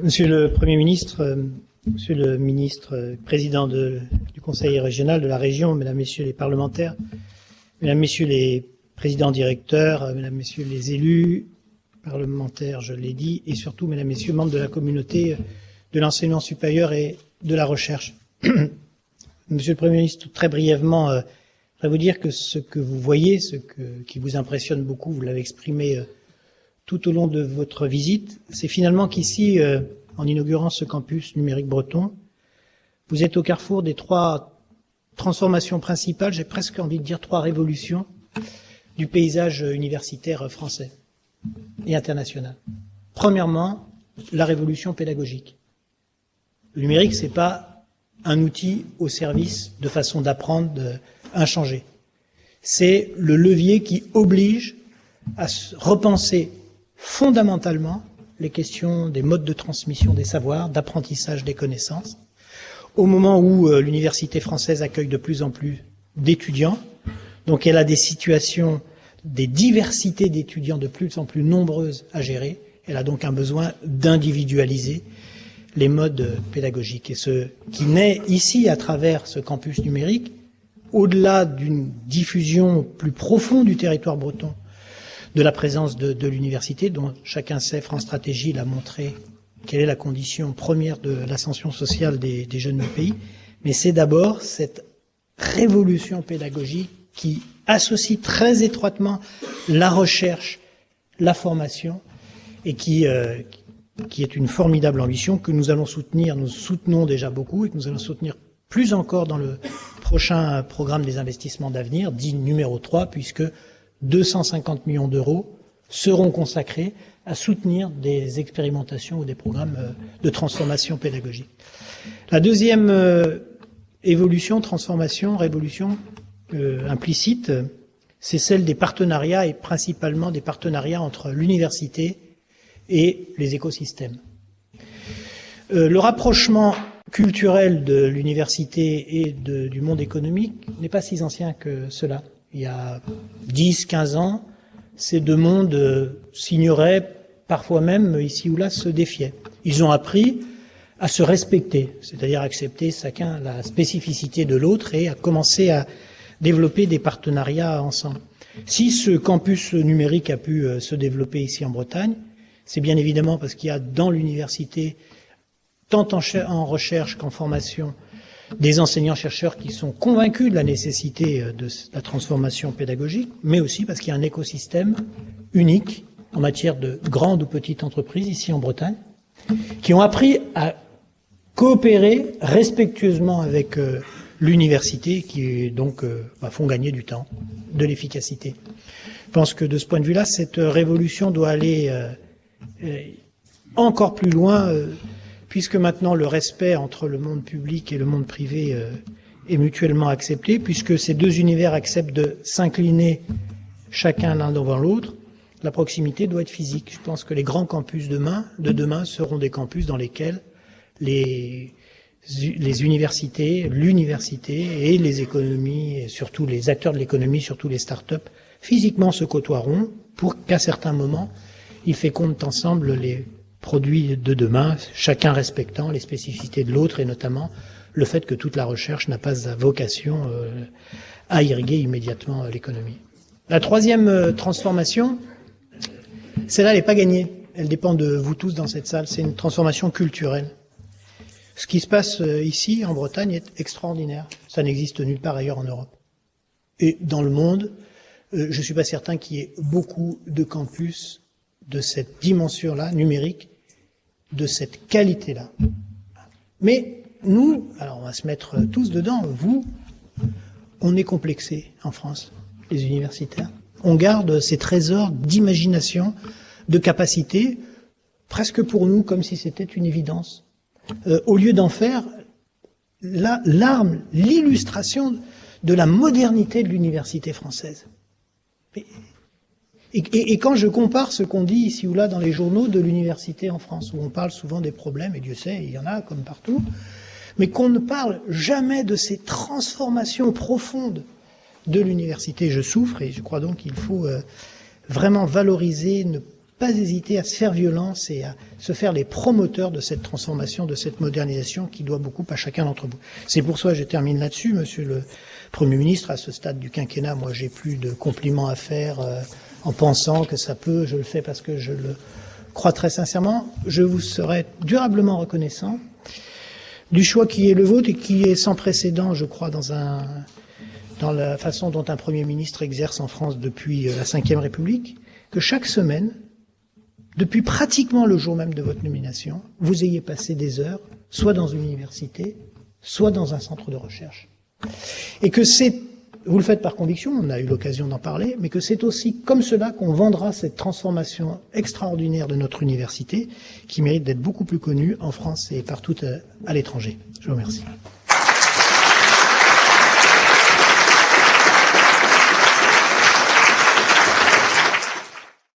Monsieur le Premier ministre, Monsieur le ministre, président du Conseil régional de la région, Mesdames, Messieurs les parlementaires, Mesdames, Messieurs les présidents directeurs, Mesdames, Messieurs les élus parlementaires, je l'ai dit, et surtout, Mesdames, Messieurs, membres de la communauté de l'enseignement supérieur et de la recherche. Monsieur le Premier ministre, très brièvement, je voudrais vous dire que ce que vous voyez, qui vous impressionne beaucoup, vous l'avez exprimé tout au long de votre visite, c'est finalement qu'ici, en inaugurant ce campus numérique breton, vous êtes au carrefour des trois transformations principales, j'ai presque envie de dire trois révolutions du paysage universitaire français et international. Premièrement, la révolution pédagogique. Le numérique, c'est pas un outil au service de façon d'apprendre inchangée. C'est le levier qui oblige à repenser fondamentalement les questions des modes de transmission des savoirs, d'apprentissage des connaissances, au moment où l'université française accueille de plus en plus d'étudiants, donc elle a des situations, des diversités d'étudiants de plus en plus nombreuses à gérer, elle a donc un besoin d'individualiser les modes pédagogiques. Et ce qui naît ici à travers ce campus numérique, au-delà d'une diffusion plus profonde du territoire breton, de la présence de l'université, dont chacun sait, France Stratégie l'a montré, quelle est la condition première de l'ascension sociale des jeunes du pays, mais c'est d'abord cette révolution pédagogique qui associe très étroitement la recherche, la formation, et qui est une formidable ambition que nous allons soutenir, nous soutenons déjà beaucoup, et que nous allons soutenir plus encore dans le prochain programme des investissements d'avenir, dit numéro 3, puisque 250 millions d'euros seront consacrés à soutenir des expérimentations ou des programmes de transformation pédagogique. La deuxième évolution, transformation, révolution implicite, c'est celle des partenariats et principalement des partenariats entre l'université et les écosystèmes. Le rapprochement culturel de l'université et du monde économique n'est pas si ancien que cela. Il y a 10, 15 ans, ces deux mondes s'ignoraient, parfois même, ici ou là, se défiaient. Ils ont appris à se respecter, c'est-à-dire accepter chacun la spécificité de l'autre et à commencer à développer des partenariats ensemble. Si ce campus numérique a pu se développer ici en Bretagne, c'est bien évidemment parce qu'il y a dans l'université, tant en recherche qu'en formation, des enseignants-chercheurs qui sont convaincus de la nécessité de la transformation pédagogique, mais aussi parce qu'il y a un écosystème unique en matière de grandes ou petites entreprises ici en Bretagne, qui ont appris à coopérer respectueusement avec l'université, qui donc font gagner du temps, de l'efficacité. Je pense que de ce point de vue-là, cette révolution doit aller encore plus loin, puisque maintenant le respect entre le monde public et le monde privé est mutuellement accepté, puisque ces deux univers acceptent de s'incliner chacun l'un devant l'autre, la proximité doit être physique. Je pense que les grands campus de demain seront des campus dans lesquels les universités, l'université et les économies, et surtout les acteurs de l'économie, surtout les start-up, physiquement se côtoieront pour qu'à certains moments, ils fécondent ensemble les produits de demain, chacun respectant les spécificités de l'autre et notamment le fait que toute la recherche n'a pas vocation à irriguer immédiatement l'économie. La troisième transformation, celle-là, elle n'est pas gagnée. Elle dépend de vous tous dans cette salle. C'est une transformation culturelle. Ce qui se passe ici, en Bretagne, est extraordinaire. Ça n'existe nulle part ailleurs en Europe. Et dans le monde, je ne suis pas certain qu'il y ait beaucoup de campus de cette dimension-là, numérique, de cette qualité-là. Mais nous, alors on va se mettre tous dedans, vous, on est complexés en France, les universitaires. On garde ces trésors d'imagination, de capacité, presque pour nous comme si c'était une évidence. Au lieu d'en faire l'arme, l'illustration de la modernité de l'université française. Et quand je compare ce qu'on dit ici ou là dans les journaux de l'université en France, où on parle souvent des problèmes, et Dieu sait, il y en a comme partout, mais qu'on ne parle jamais de ces transformations profondes de l'université, je souffre, et je crois donc qu'il faut vraiment valoriser, ne pas hésiter à se faire violence et à se faire les promoteurs de cette transformation, de cette modernisation qui doit beaucoup à chacun d'entre vous. C'est pour ça que je termine là-dessus, Monsieur le Premier ministre. À ce stade du quinquennat, moi, j'ai plus de compliments à faire en pensant que ça peut. Je le fais parce que je le crois très sincèrement. Je vous serai durablement reconnaissant du choix qui est le vôtre et qui est sans précédent, je crois, dans la façon dont un Premier ministre exerce en France depuis la Ve République, que chaque semaine, depuis pratiquement le jour même de votre nomination, vous ayez passé des heures, soit dans une université, soit dans un centre de recherche. Et que vous le faites par conviction, on a eu l'occasion d'en parler, mais que c'est aussi comme cela qu'on vendra cette transformation extraordinaire de notre université, qui mérite d'être beaucoup plus connue en France et partout à l'étranger. Je vous remercie.